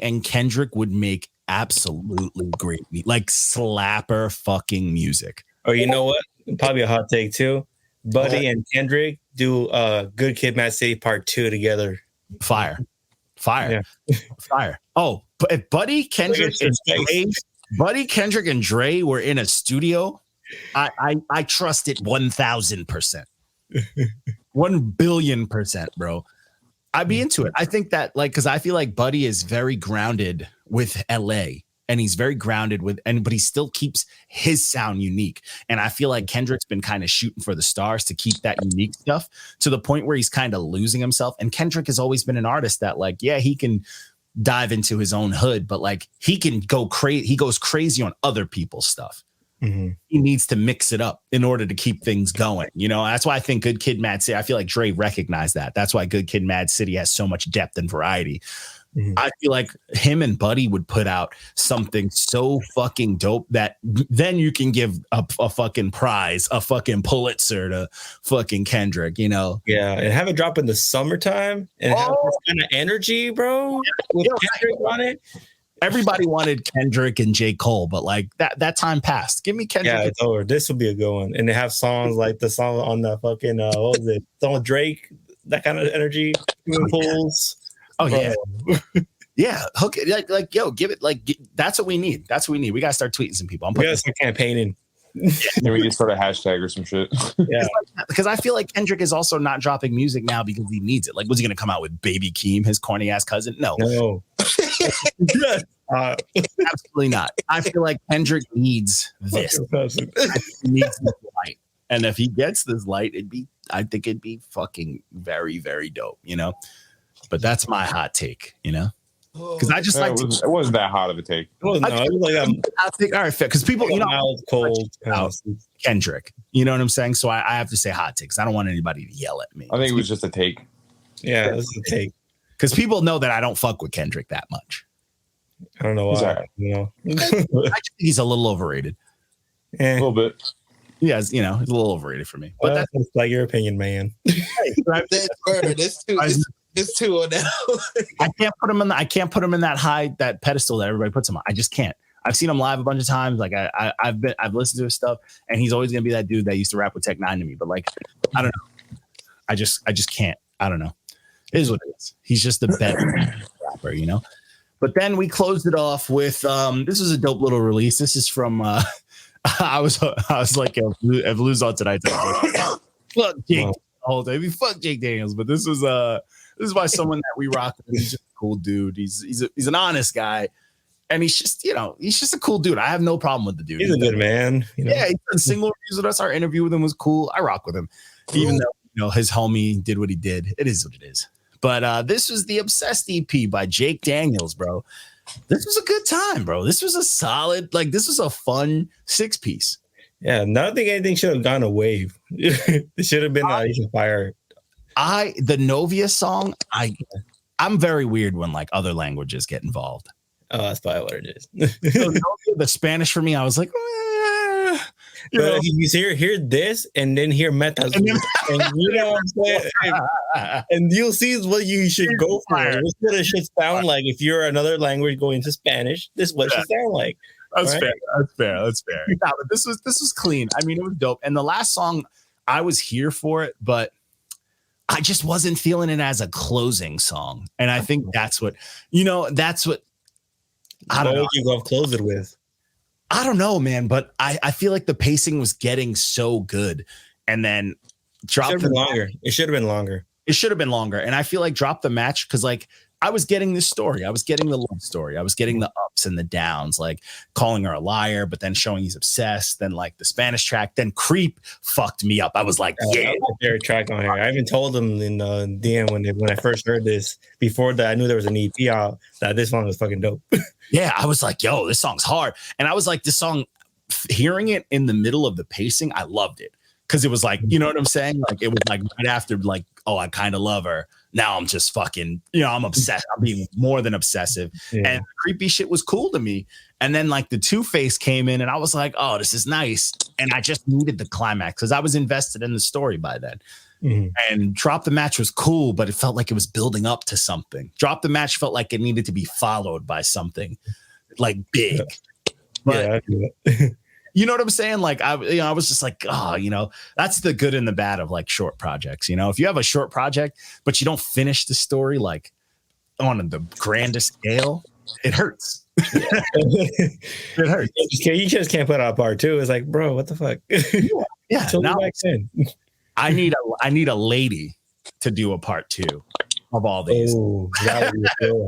A: and Kendrick would make absolutely great, like slapper fucking music.
C: Oh, you know what? Probably a hot take too. Buddy and Kendrick do Good Kid, Mad City Part 2 together.
A: Fire. Fire. Oh, but if Buddy, Kendrick, and Dre were in a studio, I trust it 1,000%. 1,000,000,000%, bro. I'd be into it. I think that, like, because I feel like Buddy is very grounded with LA, and he's very grounded but he still keeps his sound unique. And I feel like Kendrick's been kind of shooting for the stars to keep that unique stuff to the point where he's kind of losing himself. And Kendrick has always been an artist that, like, yeah, he can dive into his own hood, but like he can go crazy. He goes crazy on other people's stuff. Mm-hmm. He needs to mix it up in order to keep things going. You know, that's why I think Good Kid, Mad City, I feel like Dre recognized that. That's why Good Kid, Mad City has so much depth and variety. Mm-hmm. I feel like him and Buddy would put out something so fucking dope that then you can give a fucking prize, a fucking Pulitzer to fucking Kendrick, you know?
C: Yeah, and have it drop in the summertime and have this kind of energy, bro, with Kendrick on it.
A: Everybody wanted Kendrick and J. Cole, but like that time passed. Give me Kendrick.
C: Yeah, it's over. This would be a good one. And they have songs like the song on the fucking what was it? Song with Drake, that kind of energy, pools.
A: Oh yeah, yeah. Hook it like yo, give it like that's what we need. That's what we need. We gotta start tweeting some people.
C: We gotta start campaigning.
D: Yeah, we can start a hashtag or some shit.
A: Yeah, because I feel like Kendrick is also not dropping music now because he needs it. Like, was he gonna come out with Baby Keem, his corny ass cousin? No. Absolutely not. I feel like Kendrick needs this. He needs this light, and if he gets this light, I think it'd be fucking very, very dope. You know. But that's my hot take, you know, because I just
D: it wasn't that hot of a take.
C: It was like a
A: hot take. All right, because people, you know,
C: mild, cold
A: Kendrick, you know what I'm saying? So I have to say hot take because I don't want anybody to yell at me.
D: I think it was just a take.
C: Yeah, it was a take.
A: Because people know that I don't fuck with Kendrick that much.
C: I don't know why. You know,
A: I think he's a little overrated.
D: A little bit.
A: Yeah, you know, he's a little overrated for me. But
C: that's like your opinion, man.
E: It's too on now.
A: I can't put him in that that pedestal that everybody puts him on. I just can't. I've seen him live a bunch of times. Like I've listened to his stuff, and he's always gonna be that dude that used to rap with Tech 9 to me. But like, I don't know. I just can't. I don't know. It is what it is. He's just the better rapper, you know. But then we closed it off with this was a dope little release. This is from I was like, if Lou's on tonight, fuck Jake all day. Fuck Jake Daniels. But this is by someone that we rock with. He's just a cool dude. He's an honest guy. And he's just a cool dude. I have no problem with the dude.
C: He's a good man. You know?
A: Yeah, he's done single reviews with us. Our interview with him was cool. I rock with him. Even though, his homie did what he did. It is what it is. But this was the Obsessed EP by Jake Daniels, bro. This was a good time, bro. This was a solid, this was a fun 6-piece.
C: Yeah, I don't think anything should have gone away. It should have been fire.
A: The Novia song, I'm very weird when other languages get involved.
C: Oh, that's probably what it is.
A: So Novia, the Spanish for me, I was like,
C: but you hear this and then hear Metazul, and you know what I'm saying? And you'll see what you should go for. This is what it should sound like if you're another language going to Spanish. This is what it should sound like.
A: That's fair. No, but this was clean. I mean, it was dope. And the last song, I was here for it, but I just wasn't feeling it as a closing song. And I think that's what I don't know.
C: What you go close it with?
A: I don't know, man, but I feel like the pacing was getting so good, and then drop the
C: longer. It should have been longer.
A: It should have been longer, and I feel like drop the match because I was getting this story. I was getting the love story. I was getting the ups and the downs, calling her a liar, but then showing he's obsessed. Then the Spanish track, then Creep fucked me up. I was like, yeah,
C: their track on here. I even told them in DM when I first heard this. Before that, I knew there was an EP out that this song was fucking dope.
A: Yeah, I was like, yo, this song's hard, and I was like, this song, hearing it in the middle of the pacing, I loved it. Because it was like, you know what I'm saying? Like it was like right after, like, oh, I kind of love her. Now I'm just fucking, I'm obsessed. I'm being more than obsessive. Yeah. And creepy shit was cool to me. And then like the Two-Face came in and I was like, oh, this is nice. And I just needed the climax because I was invested in the story by then. Mm-hmm. And Drop the Match was cool, but it felt like it was building up to something. Drop the Match felt like it needed to be followed by something like big. Yeah. But you know what I'm saying? Like I was just like, that's the good and the bad of like short projects. If you have a short project, but you don't finish the story like on the grandest scale, it hurts. It hurts.
C: You just can't put out a part 2. It's like, bro, what the fuck?
A: Yeah. Now, I need a lady to do a part 2 of all these.
C: Oh,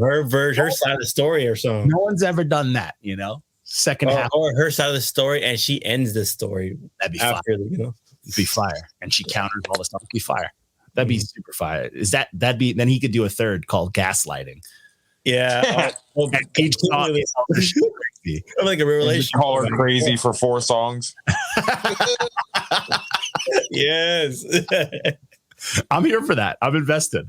C: her version, her side of the story or something.
A: No one's ever done that, Second half,
C: or her side of the story, and she ends the story.
A: That'd be fire. It'd be fire, and she counters all the stuff. It'd be fire. That'd be super fire. That'd be then he could do a third called Gaslighting.
C: Yeah,
A: I'm
C: like a relationship.
D: Call her crazy for 4 songs.
C: Yes.
A: I'm here for that. I'm invested.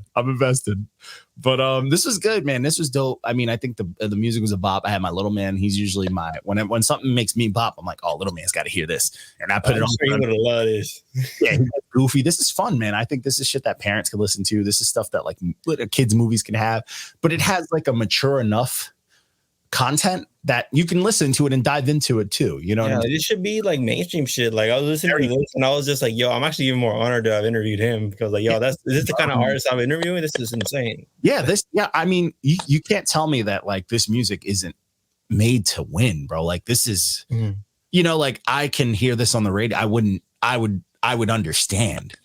A: But this was good, man. This was dope. I mean, I think the music was a bop. I had my little man. He's usually when something makes me bop, I'm like, oh, little man's got to hear this, and I put it on.
C: Sure he would have loved this.
A: Yeah, he's goofy. This is fun, man. I think this is shit that parents can listen to. This is stuff that like kids' movies can have, but it has like a mature enough content that you can listen to it and dive into it too. You know what I mean?
C: It should be like mainstream shit. Like I was listening to this and I was just like, yo, I'm actually even more honored to have interviewed him because like, yo, is this the kind of artist I'm interviewing? This is insane.
A: Yeah, I mean, you can't tell me that like this music isn't made to win, bro. Like this is, like I can hear this on the radio. I would understand.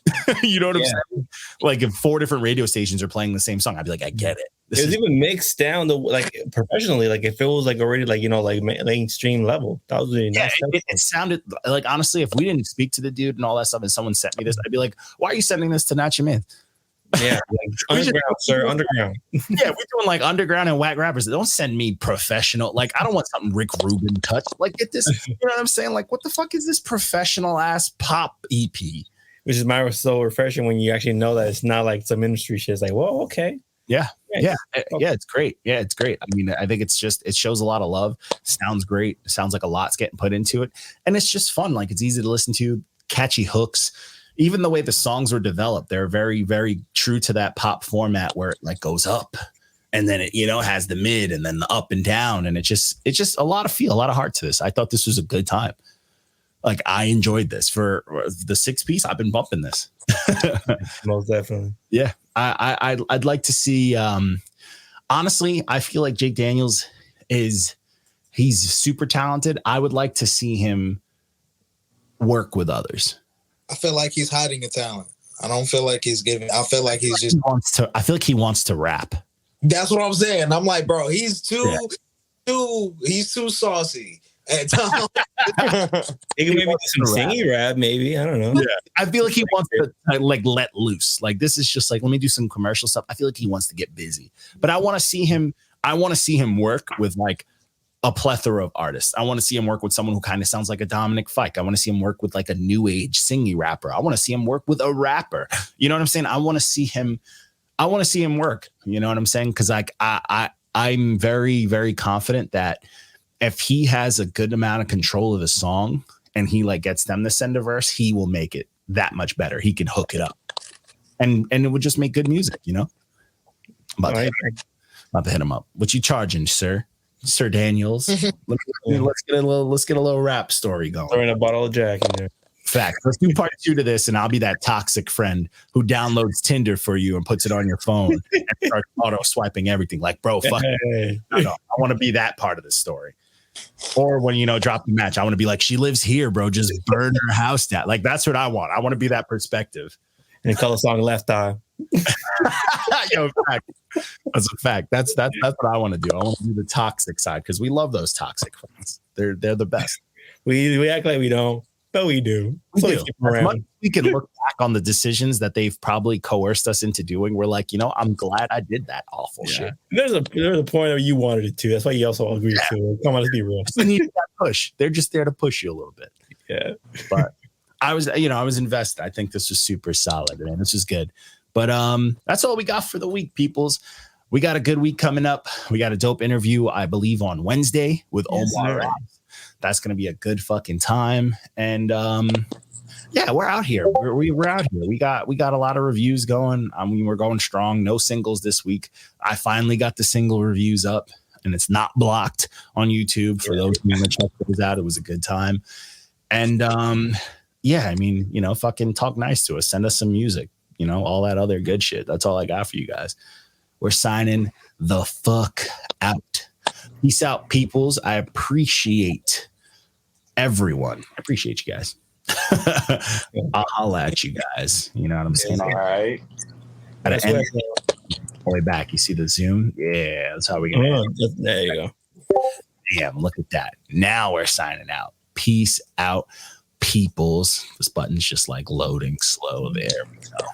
A: You know what I'm saying? Like if 4 different radio stations are playing the same song, I'd be like, I get it.
C: It was even mixed down like professionally, like if it was like already like like mainstream level. That was really nice.
A: It sounded like honestly, if we didn't speak to the dude and all that stuff, and someone sent me this, I'd be like, "Why are you sending this to NotYamanz?"
C: Yeah, like, underground, sir, underground.
A: Yeah, we're doing like underground and whack rappers. Don't send me professional. Like I don't want something Rick Rubin touch. Like get this. You know what I'm saying? Like what the fuck is this professional ass pop EP?
C: Which is so refreshing when you actually know that it's not like some industry shit. It's like, whoa, okay.
A: Yeah, it's great. Yeah, it's great. I mean, I think it shows a lot of love. Sounds great. Sounds like a lot's getting put into it, and it's just fun. Like it's easy to listen to, catchy hooks. Even the way the songs were developed, they're very, very true to that pop format where it like goes up, and then it has the mid and then the up and down, and it's just a lot of feel, a lot of heart to this. I thought this was a good time. Like I enjoyed this for the 6-piece. I've been bumping this.
C: Most definitely.
A: Yeah. I'd like to see, honestly, I feel like Jake Daniels he's super talented. I would like to see him work with others.
E: I feel like he's hiding a talent. I don't feel like he's giving. I feel like he's just.
A: I feel like he wants to rap.
E: That's what I'm saying. I'm like, bro, he's too saucy. At times.
C: He can maybe do some singing rap, maybe. I don't know.
A: Yeah. I feel like he wants to like let loose. Like this is just like, let me do some commercial stuff. I feel like he wants to get busy. But I want to see him work with like a plethora of artists. I want to see him work with someone who kind of sounds like a Dominic Fike. I want to see him work with like a new age singing rapper. I want to see him work with a rapper. You know what I'm saying? I want to see him work. You know what I'm saying? Because like I'm very, very confident that if he has a good amount of control of the song and he like gets them to send a verse, he will make it that much better. He can hook it up, and it would just make good music. I'm about to hit him up. What you charging, Sir Daniels? let's get a little rap story going.
C: Throwing a bottle of Jack in there.
A: Fact. Let's do part 2 to this, and I'll be that toxic friend who downloads Tinder for you and puts it on your phone and starts auto swiping everything. Like, bro, fuck. I want to be that part of the story. Or when drop the match, I want to be like, she lives here, bro. Just burn her house down. Like that's what I want. I want to be that perspective.
C: And call the song Left Eye.
A: Yo, fact. That's a fact. That's what I want to do. I want to do the toxic side because we love those toxic friends. They're the best.
C: We act like we don't, but we do.
A: We can look back on the decisions that they've probably coerced us into doing. We're like, I'm glad I did that awful shit.
C: There's a point where you wanted it to. That's why you also agreed to it. Come on, let's be real.
A: They need that push. They're just there to push you a little bit.
C: Yeah.
A: But I was invested. I think this was super solid, man. This is good. But that's all we got for the week, peoples. We got a good week coming up. We got a dope interview, I believe, on Wednesday with Omar. That's gonna be a good fucking time. And yeah, we're out here. We're out here. We got a lot of reviews going. I mean, we're going strong. No singles this week. I finally got the single reviews up, and it's not blocked on YouTube. For those who want to check those out, it was a good time. And yeah, I mean, fucking talk nice to us. Send us some music. All that other good shit. That's all I got for you guys. We're signing the fuck out. Peace out, peoples. I appreciate everyone. I appreciate you guys. I'll holla at you guys. You know what I'm saying?
D: All right.
A: Gotta end all the way back. You see the zoom? Yeah, that's how we get
C: there you go.
A: Damn, look at that. Now we're signing out. Peace out, peoples. This button's just like loading slow. There we go.